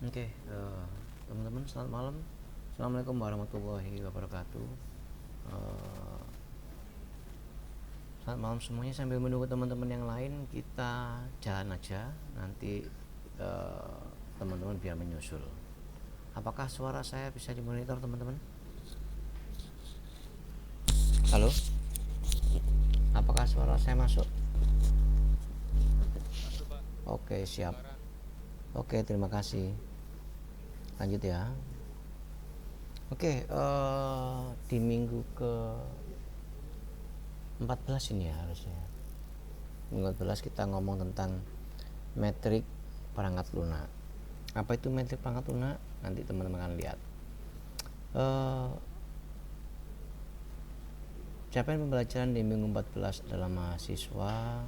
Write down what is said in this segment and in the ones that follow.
Oke, teman-teman selamat malam. Assalamualaikum warahmatullahi wabarakatuh. Eh, Selamat malam semuanya. Sambil menunggu teman-teman yang lain, kita jalan aja. Nanti teman-teman biar menyusul. Apakah suara saya bisa dimonitor, teman-teman? Halo? Apakah suara saya masuk? Oke, siap. Oke, terima kasih. Lanjut ya. Oke, di minggu ke 14 ini ya harusnya. Minggu 14 kita ngomong tentang metrik perangkat lunak. Apa itu metrik perangkat lunak? Nanti teman-teman akan lihat. Capaian pembelajaran di minggu 14 adalah mahasiswa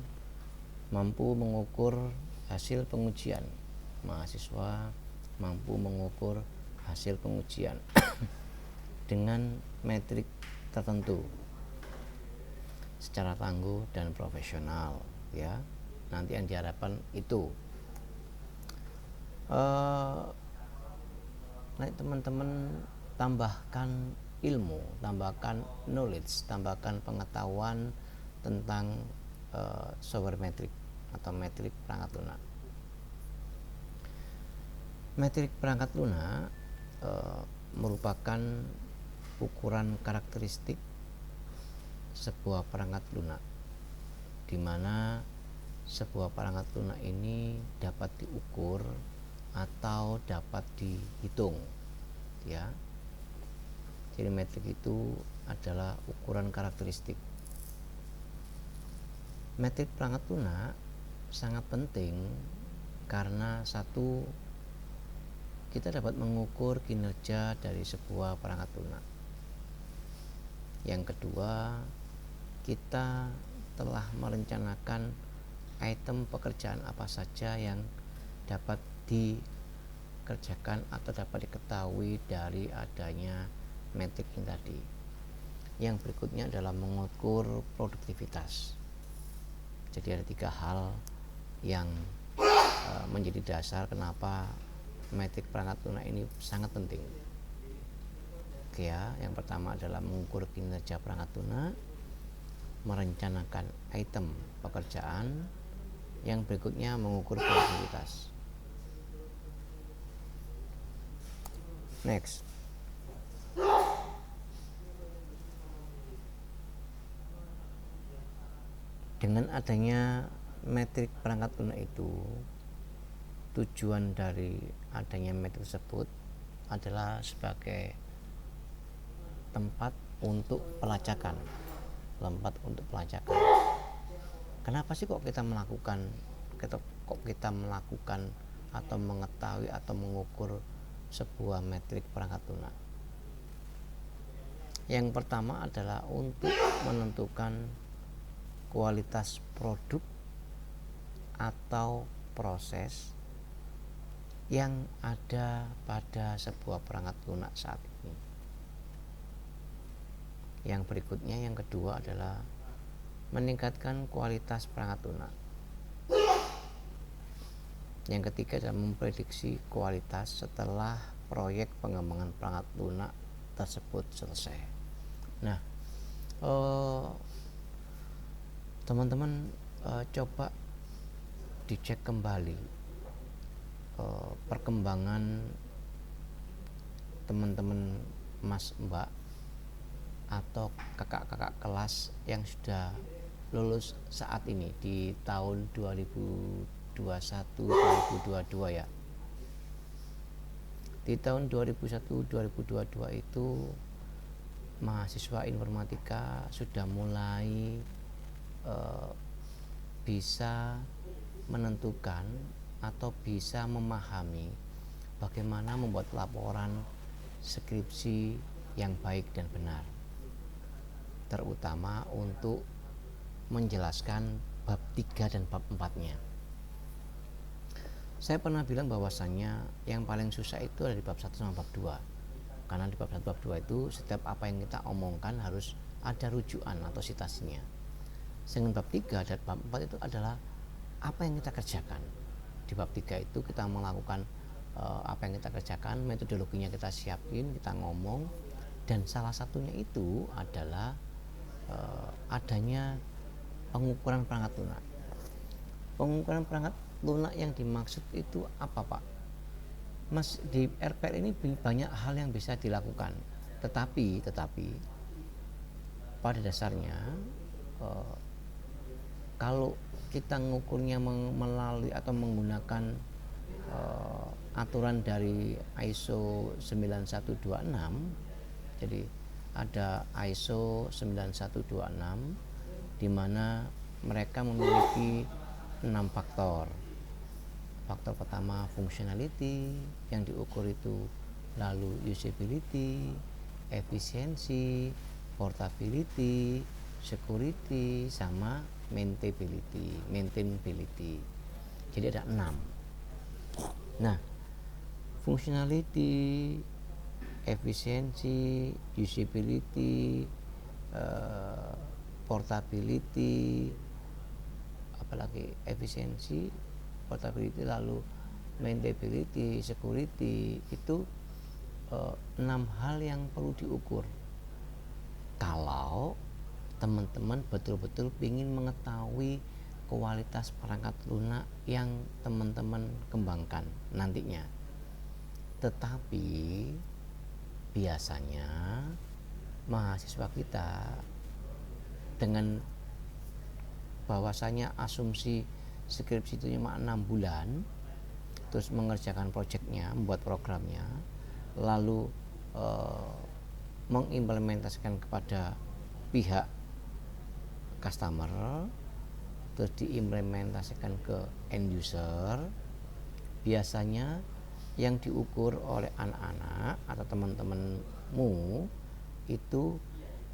mampu mengukur hasil pengujian. Mahasiswa mampu mengukur hasil pengujian dengan metrik tertentu secara tangguh dan profesional, ya. Nanti yang diharapkan itu teman-teman tambahkan ilmu, tambahkan knowledge, tambahkan pengetahuan tentang software metrik atau metrik perangkat lunak. Metrik perangkat lunak merupakan ukuran karakteristik sebuah perangkat lunak, di mana sebuah perangkat lunak ini dapat diukur atau dapat dihitung, ya. Jadi metrik itu adalah ukuran karakteristik. Metrik perangkat lunak sangat penting karena satu, kita dapat mengukur kinerja dari sebuah perangkat lunak. Yang kedua, kita telah merencanakan item pekerjaan apa saja yang dapat dikerjakan atau dapat diketahui dari adanya metrik ini tadi. Yang berikutnya adalah mengukur produktivitas. Jadi ada 3 hal yang menjadi dasar kenapa metrik perangkat lunak ini sangat penting. Oke ya, yang pertama adalah mengukur kinerja perangkat lunak, merencanakan item pekerjaan, yang berikutnya mengukur produktivitas. Next. Dengan adanya metrik perangkat lunak itu, tujuan dari adanya metrik tersebut adalah sebagai tempat untuk pelacakan. Kenapa sih kok kita melakukan atau mengetahui atau mengukur sebuah metrik perangkat lunak? Yang pertama adalah untuk menentukan kualitas produk atau proses yang ada pada sebuah perangkat lunak saat ini. Yang berikutnya, yang kedua adalah meningkatkan kualitas perangkat lunak. Yang ketiga adalah memprediksi kualitas setelah proyek pengembangan perangkat lunak tersebut selesai. Nah, teman-teman coba dicek kembali perkembangan teman-teman mas mbak atau kakak-kakak kelas yang sudah lulus saat ini di tahun 2021-2022 ya. Di tahun 2021-2022 itu mahasiswa informatika sudah mulai bisa menentukan atau bisa memahami bagaimana membuat laporan skripsi yang baik dan benar, terutama untuk menjelaskan bab 3 dan bab 4-nya. Saya pernah bilang bahwasannya yang paling susah itu ada di bab 1 sama bab 2. Karena di bab 1 bab 2 itu setiap apa yang kita omongkan harus ada rujukan atau citasinya. Sedangkan bab 3 dan bab 4 itu adalah apa yang kita kerjakan. Di bab 3 itu kita melakukan apa yang kita kerjakan, metodologinya kita siapin, kita ngomong, dan salah satunya itu adalah adanya pengukuran perangkat lunak. Pengukuran perangkat lunak yang dimaksud itu apa, Pak? Mas, di RPL ini banyak hal yang bisa dilakukan, tetapi pada dasarnya kalau kita mengukurnya melalui atau menggunakan aturan dari ISO 9126, jadi ada ISO 9126 di mana mereka memiliki 6 faktor. Faktor pertama functionality yang diukur itu, lalu usability, efisiensi, portability, security, sama maintainability. Jadi ada 6. Nah, functionality, efisiensi, usability, portability, apalagi efisiensi, portability, lalu maintainability, security, itu 6 hal yang perlu diukur kalau teman-teman betul-betul ingin mengetahui kualitas perangkat lunak yang teman-teman kembangkan nantinya. Tetapi biasanya mahasiswa kita dengan bahwasanya asumsi skripsi itu cuma 6 bulan, terus mengerjakan proyeknya, membuat programnya, lalu mengimplementasikan kepada pihak customer, terus diimplementasikan ke end user. Biasanya yang diukur oleh anak-anak atau teman-temanmu itu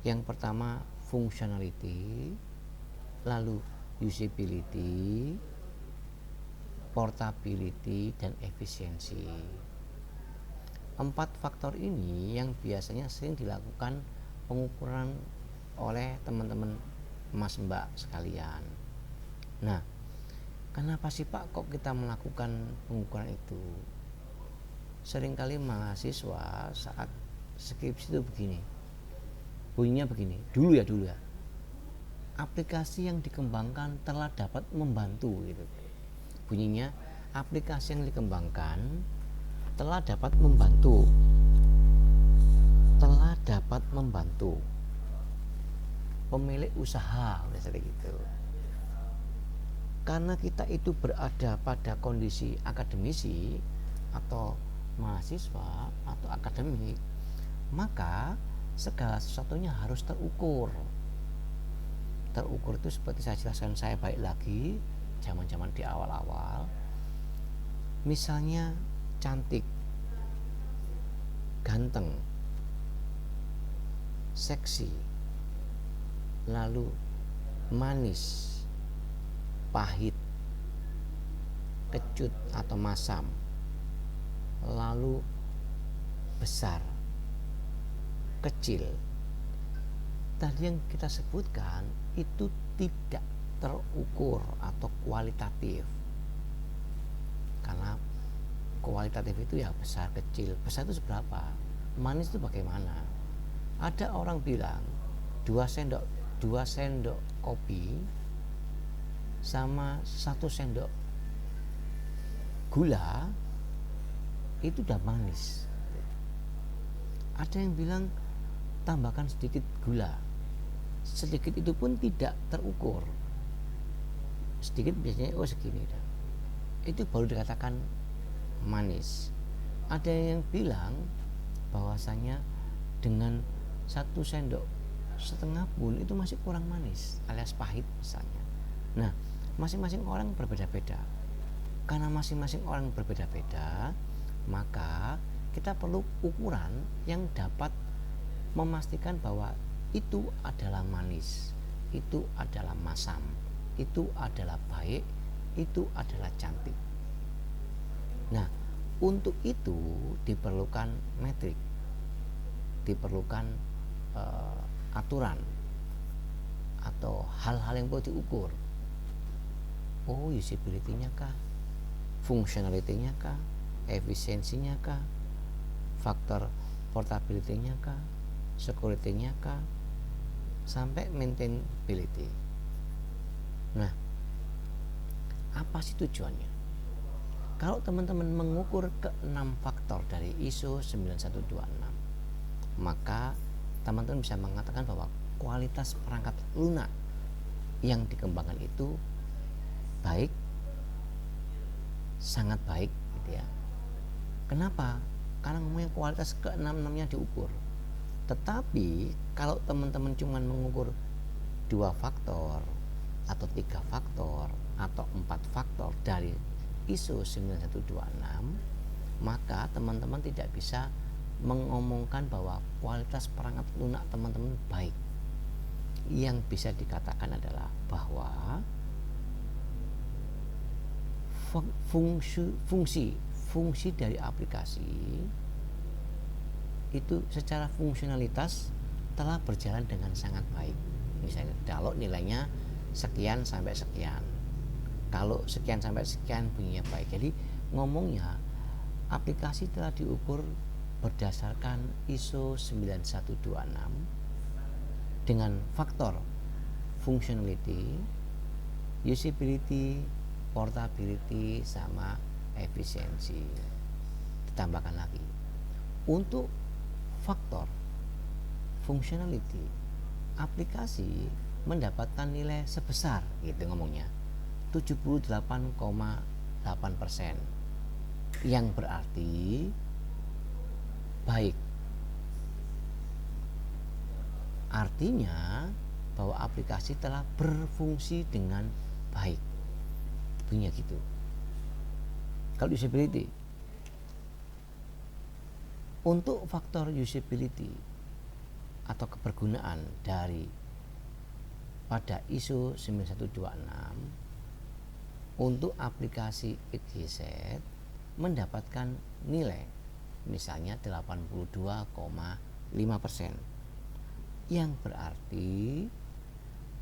yang pertama functionality, lalu usability, portability, dan efisiensi. 4 faktor ini yang biasanya sering dilakukan pengukuran oleh teman-teman Mas Mbak sekalian. Nah, kenapa sih Pak kok kita melakukan pengukuran itu? Seringkali mahasiswa saat skripsi itu begini, bunyinya begini, dulu ya, aplikasi yang dikembangkan telah dapat membantu gitu. Bunyinya, aplikasi yang dikembangkan telah dapat membantu pemilik usaha, misalnya gitu. Karena kita itu berada pada kondisi akademisi atau mahasiswa atau akademik, maka segala sesuatunya harus terukur. Terukur itu seperti saya jelaskan, saya balik lagi zaman-zaman di awal-awal. Misalnya cantik, ganteng, seksi, lalu manis, pahit, kecut atau masam, lalu besar, kecil. Tadi yang kita sebutkan itu tidak terukur atau kualitatif. Karena kualitatif itu ya besar, kecil. Besar itu seberapa? Manis itu bagaimana? Ada orang bilang 2 sendok kopi sama 1 sendok gula itu udah manis. Ada yang bilang tambahkan sedikit gula, sedikit itu pun tidak terukur. Sedikit biasanya segini dah, itu baru dikatakan manis. Ada yang bilang bahwasanya dengan 1 sendok setengah pun itu masih kurang manis alias pahit misalnya. Nah, masing-masing orang berbeda-beda. Karena masing-masing orang berbeda-beda, maka kita perlu ukuran yang dapat memastikan bahwa itu adalah manis, itu adalah masam, itu adalah baik, itu adalah cantik. Nah, untuk itu diperlukan metrik, diperlukan aturan atau hal-hal yang perlu diukur. Oh, usability-nya kah? Functionality-nya kah? efisiensinya kah, faktor portability-nya kah, security-nya kah, sampai maintainability. Nah, apa sih tujuannya? Kalau teman-teman mengukur ke-6 faktor dari ISO 9126, maka teman-teman bisa mengatakan bahwa kualitas perangkat lunak yang dikembangkan itu baik, sangat baik gitu ya. Kenapa? Karena ngomongnya kualitas ke-6-6-nya diukur. Tetapi kalau teman-teman cuma mengukur 2 faktor atau 3 faktor atau 4 faktor dari ISO 9126, maka teman-teman tidak bisa mengomongkan bahwa kualitas perangkat lunak teman-teman baik. Yang bisa dikatakan adalah bahwa fungsi dari aplikasi itu secara fungsionalitas telah berjalan dengan sangat baik. Misalnya kalau nilainya sekian sampai sekian, kalau sekian sampai sekian bunyinya baik. Jadi ngomongnya aplikasi telah diukur berdasarkan ISO 9126 dengan faktor functionality, usability, portability, sama efisiensi. Ditambahkan lagi untuk faktor functionality, aplikasi mendapatkan nilai sebesar gitu ngomongnya 78,8%, yang berarti baik. Artinya bahwa aplikasi telah berfungsi dengan baik. Bunyinya gitu. Kalau usability, untuk faktor usability atau kebergunaan dari pada ISO 9126 untuk aplikasi XYZ mendapatkan nilai misalnya 82,5%, yang berarti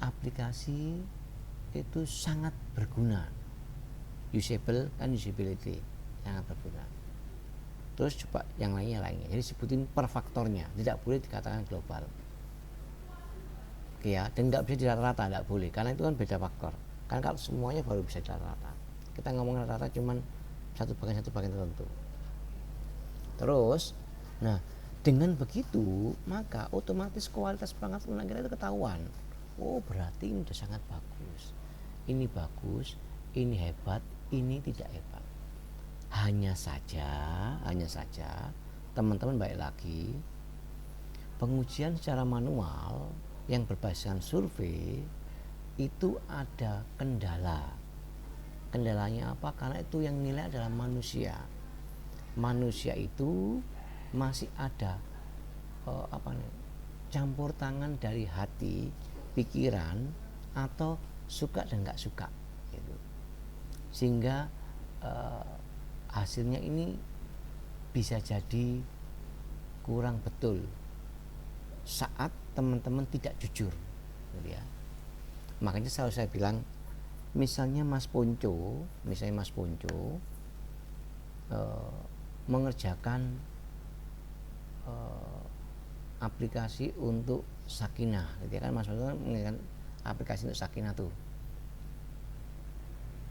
aplikasi itu sangat berguna. Usable kan usability, sangat berguna. Terus coba yang lainnya. Jadi sebutin per faktornya, tidak boleh dikatakan global. Oke ya, dan tidak bisa dirata-rata, tidak boleh, karena itu kan beda faktor. Kan kalau semuanya baru bisa dirata-rata. Kita ngomong rata-rata cuman satu bagian tertentu. Terus, nah dengan begitu maka otomatis kualitas perangkat lunak kita itu ketahuan. Oh berarti ini sudah sangat bagus, ini bagus, ini hebat, ini tidak hebat. Hanya saja teman-teman baik lagi, pengujian secara manual yang berbasiskan survei itu ada kendala. Kendalanya apa? Karena itu yang nilai adalah manusia. Manusia itu masih ada campur tangan dari hati, pikiran, atau suka dan nggak suka gitu. Sehingga hasilnya ini bisa jadi kurang betul saat teman-teman tidak jujur gitu ya. Makanya selalu saya bilang, misalnya Mas Ponco mengerjakan aplikasi untuk Sakinah gitu ya kan, Mas Ponco mengerjakan aplikasi untuk Sakinah tuh.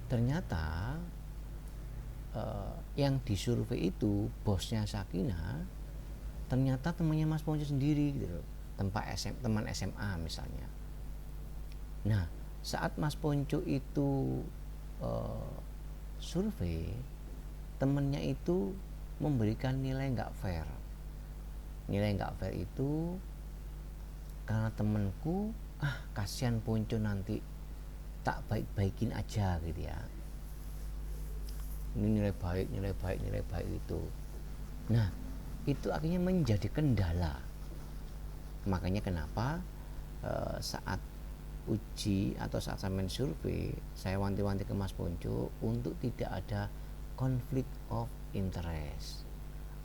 Ternyata yang disurvei itu bosnya Sakinah ternyata temannya Mas Ponco sendiri gitu, teman SMA misalnya. Nah saat Mas Ponco itu survei, temennya itu memberikan nilai nggak fair. Nilai nggak fair itu karena temenku kasihan Ponco nanti tak baik-baikin aja gitu ya. Ini nilai baik itu. Nah itu akhirnya menjadi kendala. Makanya kenapa saat uji atau saat saya survei, saya wanti-wanti ke Mas Ponco untuk tidak ada konflik of interest,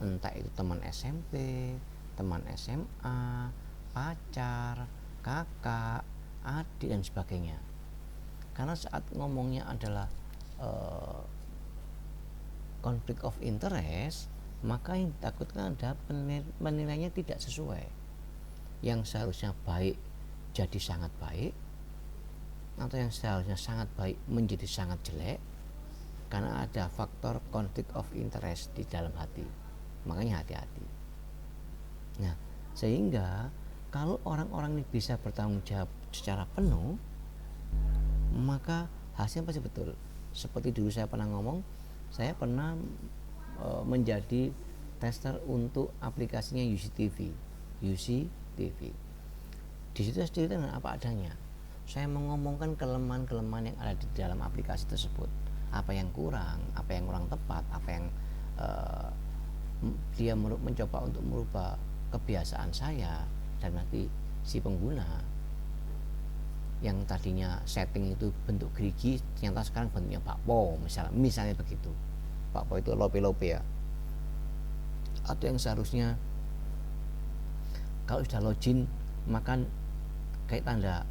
entah itu teman SMP, teman SMA, pacar, kakak, adik dan sebagainya. Karena saat ngomongnya adalah konflik of interest, maka yang ditakutkan adalah penilaiannya tidak sesuai. Yang seharusnya baik jadi sangat baik, atau yang seharusnya sangat baik menjadi sangat jelek, karena ada faktor konflik of interest di dalam hati. Makanya hati-hati. Nah, sehingga kalau orang-orang ini bisa bertanggung jawab secara penuh, maka hasilnya pasti betul. Seperti dulu saya pernah ngomong, saya pernah menjadi tester untuk aplikasinya UCTV. Di situ saya cerita dengan apa adanya. Saya mengomongkan kelemahan-kelemahan yang ada di dalam aplikasi tersebut. Apa yang kurang tepat, apa yang dia mencoba untuk merubah kebiasaan saya, dan nanti si pengguna yang tadinya setting itu bentuk gerigi ternyata sekarang bentuknya bakpo, misalnya begitu. Bakpo itu lope-lope ya. Atau yang seharusnya kalau sudah login makan kayak tanda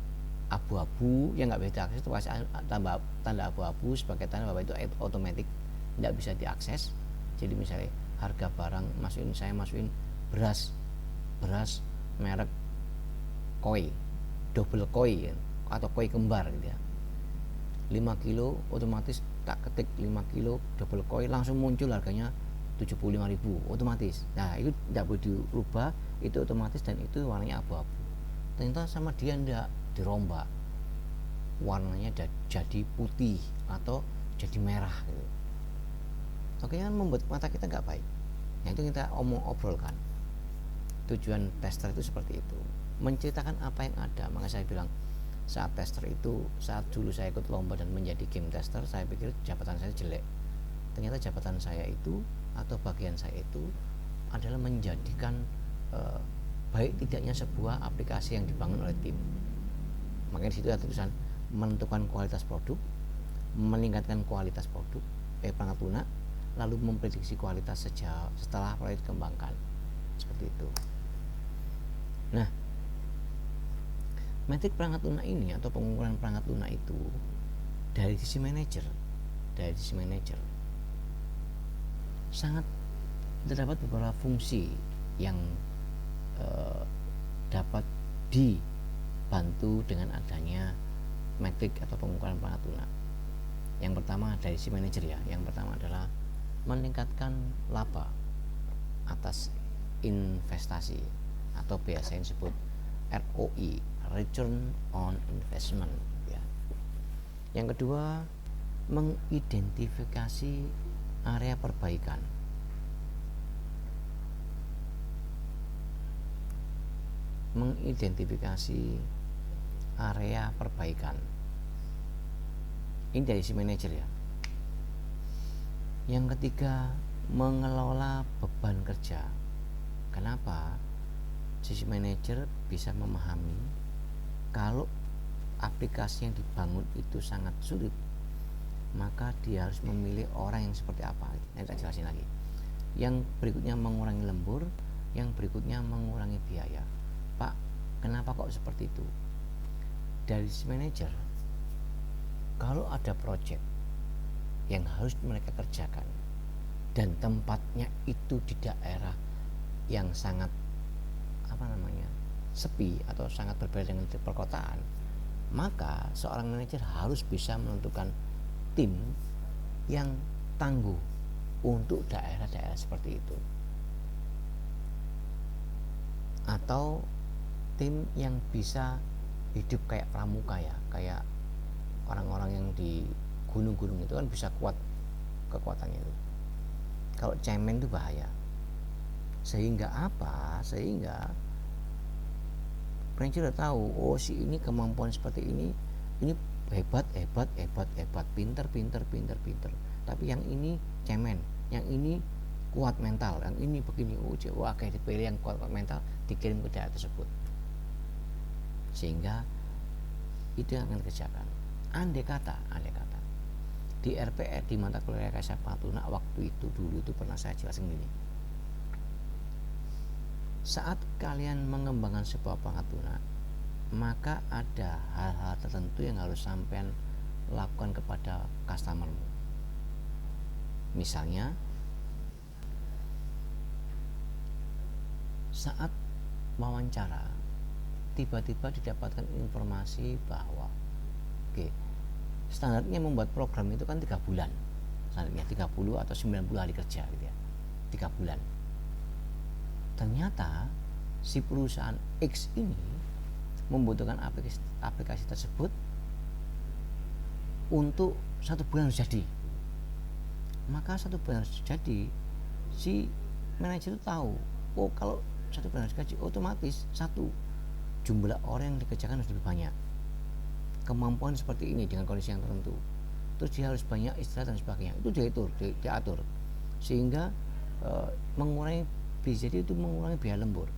abu-abu, yang nggak bisa diakses, itu kasih tanda abu-abu sebagai tanda bahwa itu otomatis tidak bisa diakses. Jadi misalnya harga barang saya masukin beras merek koi, double koi atau koi kembar gitu ya, 5 kilo otomatis tak ketik 5 kilo double koi langsung muncul harganya 75.000 otomatis. Nah itu tidak boleh dirubah, itu otomatis, dan itu warnanya abu-abu. Ternyata sama dia tidak dirombak, warnanya jadi putih atau jadi merah gitu. Akhirnya membuat mata kita nggak baik. Nah itu kita obrolkan. Tujuan tester itu seperti itu, menceritakan apa yang ada. Maka saya bilang saat dulu saya ikut lomba dan menjadi game tester, saya pikir jabatan saya jelek. Ternyata jabatan saya itu atau bagian saya itu adalah menjadikan baik tidaknya sebuah aplikasi yang dibangun oleh tim. Makanya di situ ada tulisan menentukan kualitas produk, meningkatkan kualitas produk perangkat lunak, lalu memprediksi kualitas setelah proyek dikembangkan. Seperti itu. Nah, metrik perangkat lunak ini atau pengukuran perangkat lunak itu dari sisi manajer sangat terdapat beberapa fungsi yang dapat dibantu dengan adanya metrik atau pengukuran perangkat lunak. Yang pertama dari sisi manajer ya, yang pertama adalah meningkatkan laba atas investasi atau biasa yang disebut ROI, return on investment ya. Yang kedua, mengidentifikasi area perbaikan. Ini dari si manajer ya. Yang ketiga, mengelola beban kerja. Kenapa? Sisi manajer bisa memahami kalau aplikasi yang dibangun itu sangat sulit, maka dia harus memilih orang yang seperti apa. Nanti saya jelasin lagi. Yang berikutnya mengurangi lembur, yang berikutnya mengurangi biaya. Pak, kenapa kok seperti itu? Dari sisi manajer, kalau ada proyek yang harus mereka kerjakan dan tempatnya itu di daerah yang sangat sepi atau sangat berbeda dengan di perkotaan, maka seorang manajer harus bisa menentukan tim yang tangguh untuk daerah-daerah seperti itu, atau tim yang bisa hidup kayak pramuka ya, kayak orang-orang yang di gunung-gunung itu kan bisa kuat kekuatannya itu. Kalau cemen itu bahaya. Sehingga manajer udah tahu, oh si ini kemampuan seperti ini hebat, pinter. Tapi yang ini cemen, yang ini kuat mental, yang ini begini, kayak dipilih yang kuat mental, dikirim ke daerah tersebut. Sehingga itu yang akan dikerjakan. Andai kata di RPR, di mata kuliah rekayasa perangkat lunak waktu itu dulu itu pernah saya jelasin gini. Saat kalian mengembangkan sebuah perangkat lunak, maka ada hal-hal tertentu yang harus sampean lakukan kepada customermu. Misalnya saat wawancara tiba-tiba didapatkan informasi bahwa standarnya membuat program itu kan 3 bulan, standarnya 30 atau 90 hari kerja gitu ya, 3 bulan. Ternyata si perusahaan X ini membutuhkan aplikasi tersebut untuk 1 bulan harus jadi. Maka 1 bulan harus jadi, si manajer itu tahu, oh kalau 1 bulan harus gaji, otomatis jumlah orang yang dikerjakan harus lebih banyak. Kemampuan seperti ini dengan kondisi yang tertentu, terus dia harus banyak istirahat dan sebagainya, itu diatur sehingga mengurangi, bisa jadi itu mengurangi biaya lembur.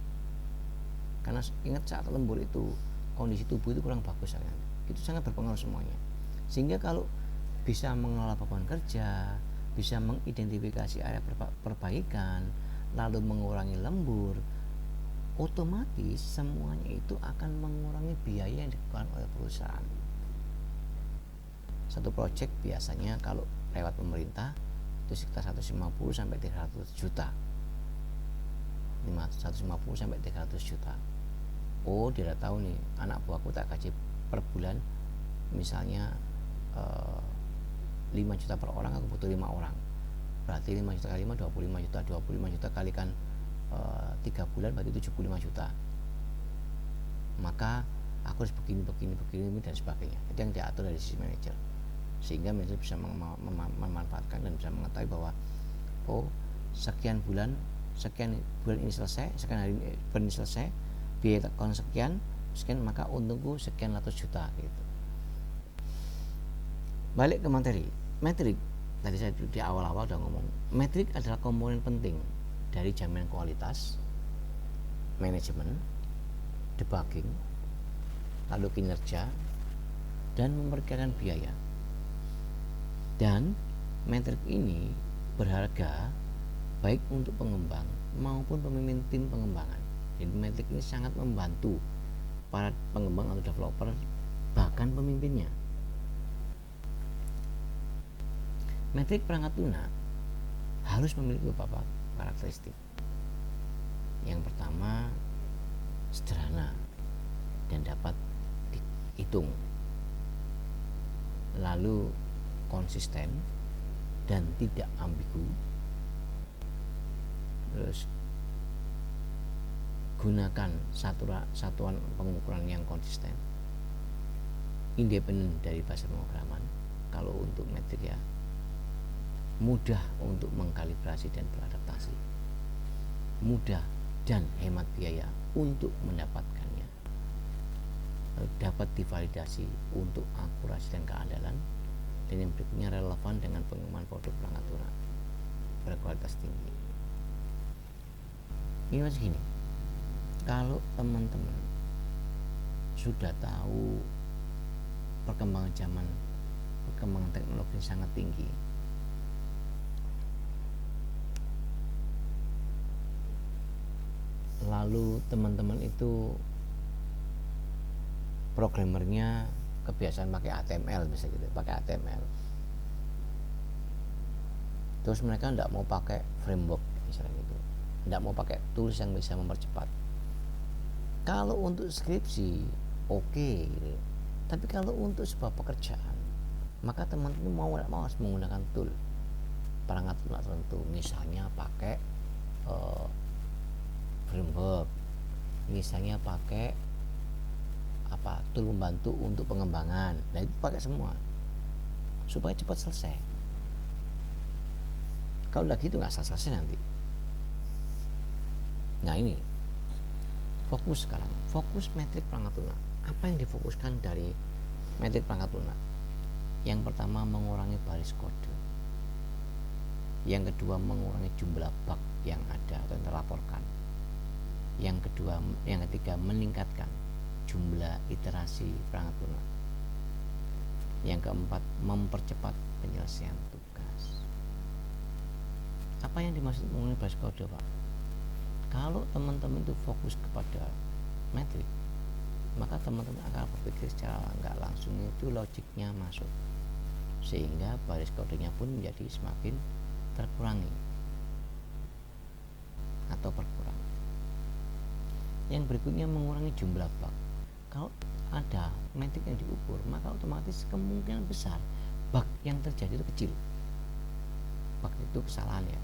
Karena ingat saat lembur itu kondisi tubuh itu kurang bagus, itu sangat berpengaruh semuanya. Sehingga kalau bisa mengelola beban kerja, bisa mengidentifikasi area perbaikan, lalu mengurangi lembur, otomatis semuanya itu akan mengurangi biaya yang dikeluarkan oleh perusahaan. Satu proyek biasanya kalau lewat pemerintah itu sekitar 150 sampai 300 juta. 150 sampai 300 juta. Oh, dia udah tahu nih, anak buahku tak gaji per bulan misalnya 5 juta per orang, aku butuh 5 orang. Berarti 5 juta kali 5 25 juta, 25 juta kalikan 3 bulan berarti 75 juta. Maka aku harus begini dan sebagainya. Itu yang diatur dari sisi manajer, sehingga manajer bisa memanfaatkan dan bisa mengetahui bahwa oh sekian bulan ini selesai, sekian hari bulan ini selesai, biaya tekan sekian, maka untungku sekian ratus juta gitu. Balik ke materi, metrik. Tadi saya di awal-awal udah ngomong, metrik adalah komponen penting dari jaminan kualitas, manajemen, debugging, lalu kinerja, dan memperkirakan biaya. Dan metrik ini berharga baik untuk pengembang maupun pemimpin tim pengembangan. Jadi metrik ini sangat membantu para pengembang atau developer, bahkan pemimpinnya. Metrik perangkat lunak harus memiliki beberapa karakteristik. Yang pertama, sederhana dan dapat dihitung, lalu konsisten dan tidak ambigu. Terus gunakan satuan pengukuran yang konsisten, independen dari bahasa pemrograman. Kalau untuk metrik ya, mudah untuk mengkalibrasi dan beradaptasi, mudah dan hemat biaya untuk mendapatkannya, dapat divalidasi untuk akurasi dan keandalan, dan yang berikutnya relevan dengan pengembangan produk perangkat lunak berkualitas tinggi. Ini masih gini, kalau teman-teman sudah tahu perkembangan zaman, perkembangan teknologi sangat tinggi, lalu teman-teman itu programmernya kebiasaan pakai HTML, bisa gitu, pakai HTML, terus mereka tidak mau pakai framework misalnya gitu, tidak mau pakai tools yang bisa mempercepat. Kalau untuk skripsi oke, gitu. Tapi kalau untuk sebuah pekerjaan, maka teman-teman mau harus menggunakan tool perangkat lunak tertentu, misalnya pakai framework, misalnya pakai tool membantu untuk pengembangan. Nah itu pakai semua supaya cepat selesai. Kalau udah gitu nggak selesai nanti. Nah ini fokus sekarang, fokus metrik perangkat lunak. Apa yang difokuskan dari metrik perangkat lunak? Yang pertama, mengurangi baris kode. Yang kedua, mengurangi jumlah bug yang ada atau yang terlaporkan. Yang ketiga, meningkatkan jumlah iterasi perangkat lunak. Yang keempat, mempercepat penyelesaian tugas. Apa yang dimaksud mengurangi baris kode, Pak? Kalau teman-teman itu fokus kepada metrik, maka teman-teman akan berpikir secara nggak langsung itu logiknya masuk, sehingga baris kodenya pun menjadi semakin terkurangi atau berkurang. Yang berikutnya mengurangi jumlah bug. Kalau ada metrik yang diukur, maka otomatis kemungkinan besar bug yang terjadi itu kecil. Bug itu kesalahan ya.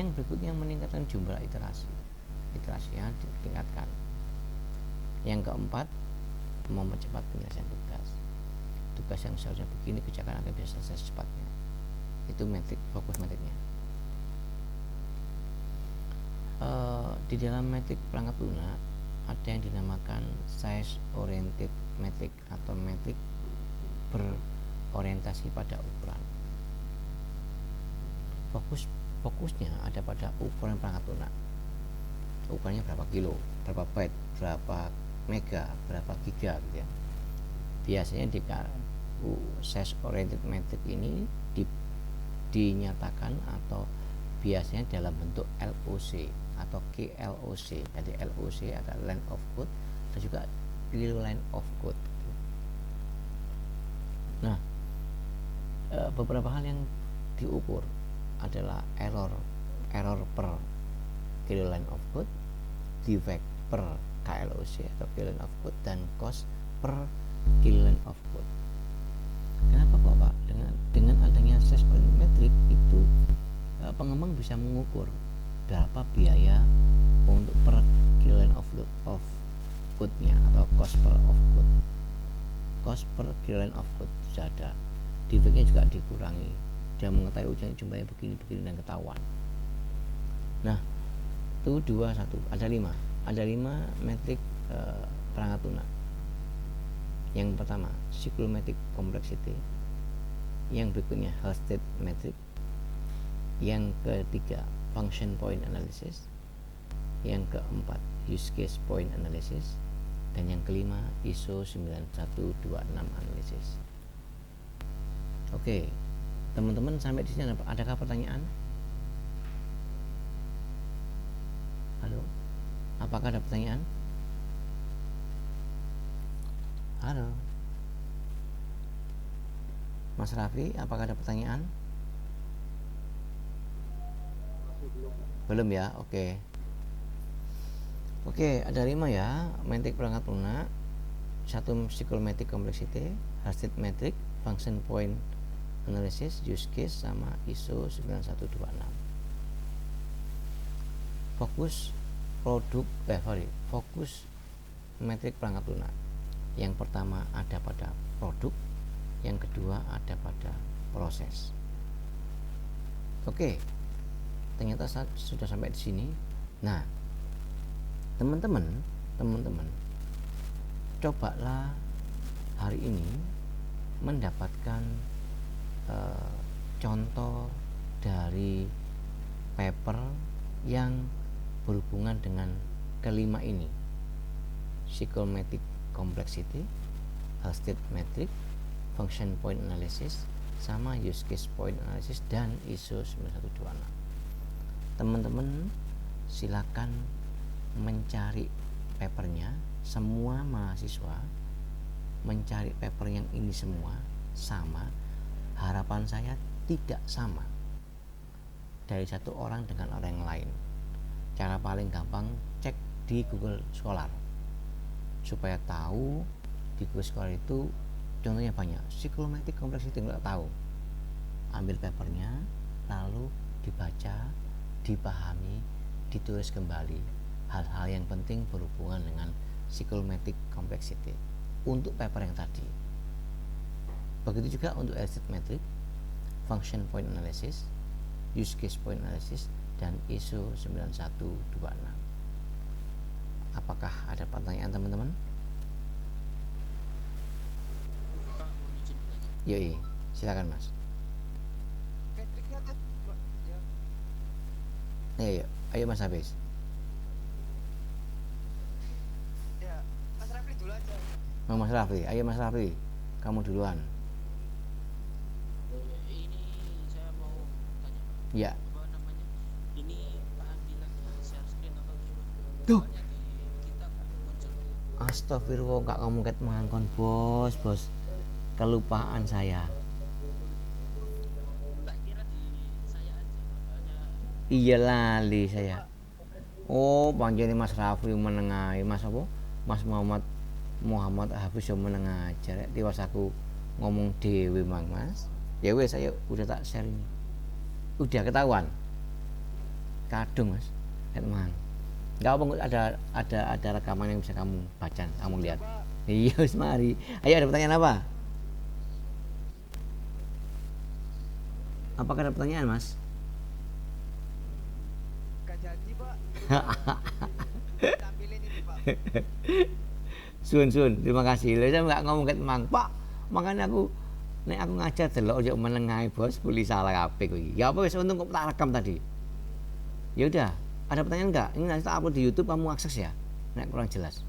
Yang berikutnya meningkatkan jumlah iterasinya ditingkatkan. Yang keempat, mempercepat penyelesaian tugas yang seharusnya begini kerjakan agar bisa selesai secepatnya. Itu metrik, fokus metriknya. Di dalam metrik perangkat lunak ada yang dinamakan size oriented metric atau metrik berorientasi pada ukuran. Fokusnya ada pada ukuran perangkat lunak. Ukurannya berapa kilo, berapa byte, berapa mega, berapa giga gitu ya. Biasanya di size oriented metric ini dinyatakan atau biasanya dalam bentuk LOC atau KLOC. Jadi LOC adalah line of code dan juga kilo line of code. Nah, beberapa hal yang diukur adalah error per kilo line of code, defect per KLOC atau kilo line of code, dan cost per kilo line of code. Kenapa Bapak? Dengan adanya size oriented metric itu pengembang bisa mengukur berapa biaya untuk per kilo line of code-nya atau cost per kilo line of code sudah ada. Defect-nya juga dikurangi. Dia mengetahui ujian jumlahnya begini dan ketahuan. Nah, itu 2, 1, ada 5 metrik perangkat lunak. Yang pertama cyclomatic complexity, yang berikutnya health state metric, yang ketiga function point analysis, yang keempat use case point analysis, dan yang kelima ISO 9126 analysis. Oke, teman-teman sampai di sini adakah pertanyaan? Halo, apakah ada pertanyaan? Halo Mas Raffi, apakah ada pertanyaan? Belum ya? Oke, ada 5 ya metrik perangkat lunak. 1 cyclomatic complexity, health state metric, function point analysis, use case, sama ISO 9126. Fokus metrik perangkat lunak. Yang pertama ada pada produk, yang kedua ada pada proses. Oke, ternyata sudah sampai di sini. Nah, teman-teman, cobalah hari ini mendapatkan contoh dari paper yang berhubungan dengan kelima ini: cyclomatic complexity, health state metric, function point analysis, sama use case point analysis, dan ISO 9126. Teman-teman silakan mencari papernya. Semua mahasiswa mencari paper yang ini semua sama. Harapan saya tidak sama dari satu orang dengan orang yang lain. Cara paling gampang, cek di Google Scholar supaya tahu. Di Google Scholar itu contohnya banyak. Cyclomatic complexity nggak tahu, ambil papernya lalu dibaca, dipahami, ditulis kembali hal-hal yang penting berhubungan dengan cyclomatic complexity untuk paper yang tadi. Begitu juga untuk health state metric, function point analysis, use case point analysis, dan ISO 9126. Apakah ada pertanyaan teman-teman? Yoi, silakan Mas. Ayo Mas Habis. Ya, Mas Rafli dulu aja. Mas Rafli, ayo Mas Rafli, kamu duluan. Ini saya mau tanya. Ya. Apa namanya? Ini Pak Andi lagi share screen atau gimana? Duh. Soalnya di kita muncul. Astagfirullah, gak ngomong ket mangkon bos. Kelupaan saya. Tak kira di saya aja, makanya. Iya lali saya. Oh, panjene Mas Rafli menengahi, Mas apa? Mas Muhammad Hafiz yang menengajar. Tiwas aku ngomong dewe Mang Mas. Ya wes saya udah tak share ini. Udah ketahuan. Kadung Mas. Lihat Mang. Enggak apa ada rekaman yang bisa kamu baca, kamu lihat. Iya, wis mari. Ayo ada pertanyaan apa? Apakah ada pertanyaan, Mas? Gak jadi pak, tampilin ini pak. Sun, terima kasih. Lah saya nggak ngomong ket Mang, Pak. Makanya aku nek aku ngajar delok ojo menengahi bos, boleh salah kabeh kowe. Ya apa wis untung kok tak rekam tadi. Ya udah, ada pertanyaan enggak? Ini nanti tak upload di YouTube, kamu akses ya. Nek kurang jelas.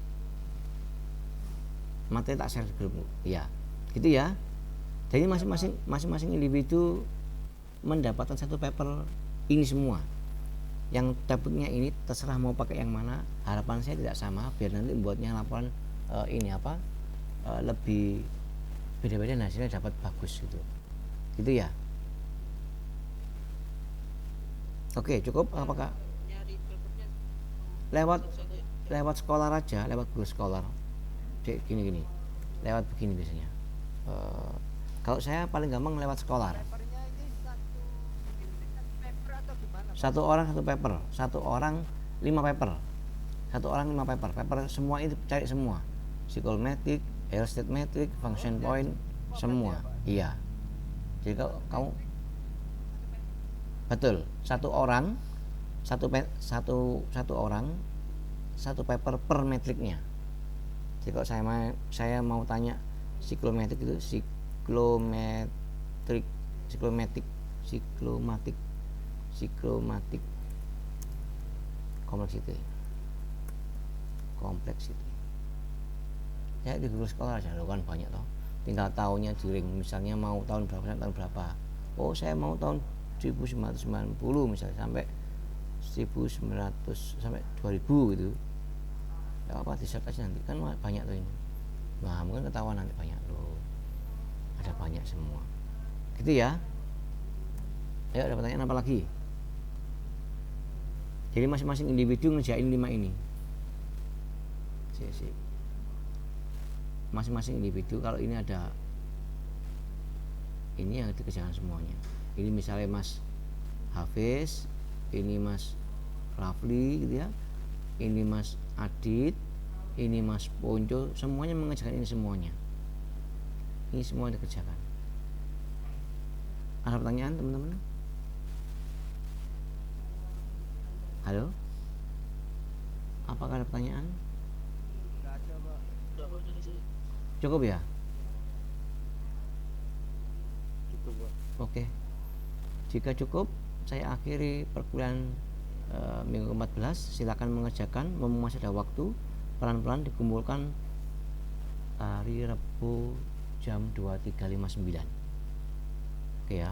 Materi tak share di grupmu. Iya. Gitu ya. Jadi masing-masing individu mendapatkan satu paper ini semua. Yang dapatnya ini terserah mau pakai yang mana. Harapan saya tidak sama biar nanti buatnya laporan ini apa lebih beda-beda, hasilnya dapat bagus gitu ya. Oke, cukup apakah Nyari papernya lewat satu-satu ya. lewat sekolah aja, lewat Google Scholar. Gini lewat begini biasanya. Kalau saya paling gampang lewat Scholar. Papernya ini satu paper atau gimana? Satu orang satu paper, satu orang 5 paper, satu orang 5 paper. Paper semua itu cari semua, psikometrik, L-state metric, function point, semua. Iya. Jadi kalau kamu betul satu orang satu orang satu paper per metriknya. Jadi kalau saya mau tanya siklometrik itu siklomatik kompleksiti ya di Google Scholar aja kan banyak toh, tinggal tahunnya di ring, misalnya mau tahun berapa, oh saya mau tahun 1990 misalnya sampai 1900 sampai 2000 gitu ya apa di search aja nanti kan banyak tuh ini. Nah mungkin ketahuan nanti banyak loh, ada banyak semua gitu ya. Ayo ada pertanyaan apa lagi? Jadi masing-masing individu ngerjain 5 ini. Masing-masing individu kalau ini ada ini yang dikerjakan semuanya. Ini misalnya Mas Hafiz, ini Mas Rafli gitu ya, ini Mas Adit, ini Mas Ponco, semuanya mengerjakan ini semuanya. Ini semua dikerjakan. Ada pertanyaan teman-teman? Halo? Apakah ada pertanyaan? Gak ada pak. Udah sih. Cukup ya? Cukup pak. Oke. Jika cukup, saya akhiri perkuliahan minggu ke-14. Silakan mengerjakan, masih ada waktu. Pelan-pelan dikumpulkan hari Rabu jam 23.59. Oke ya.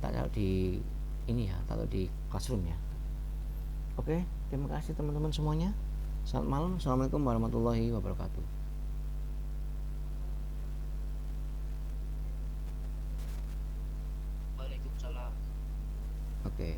Tak taruh di ini ya, taruh di classroom ya. Oke, terima kasih teman-teman semuanya. Selamat malam. Assalamualaikum warahmatullahi wabarakatuh. Waalaikumsalam. Oke.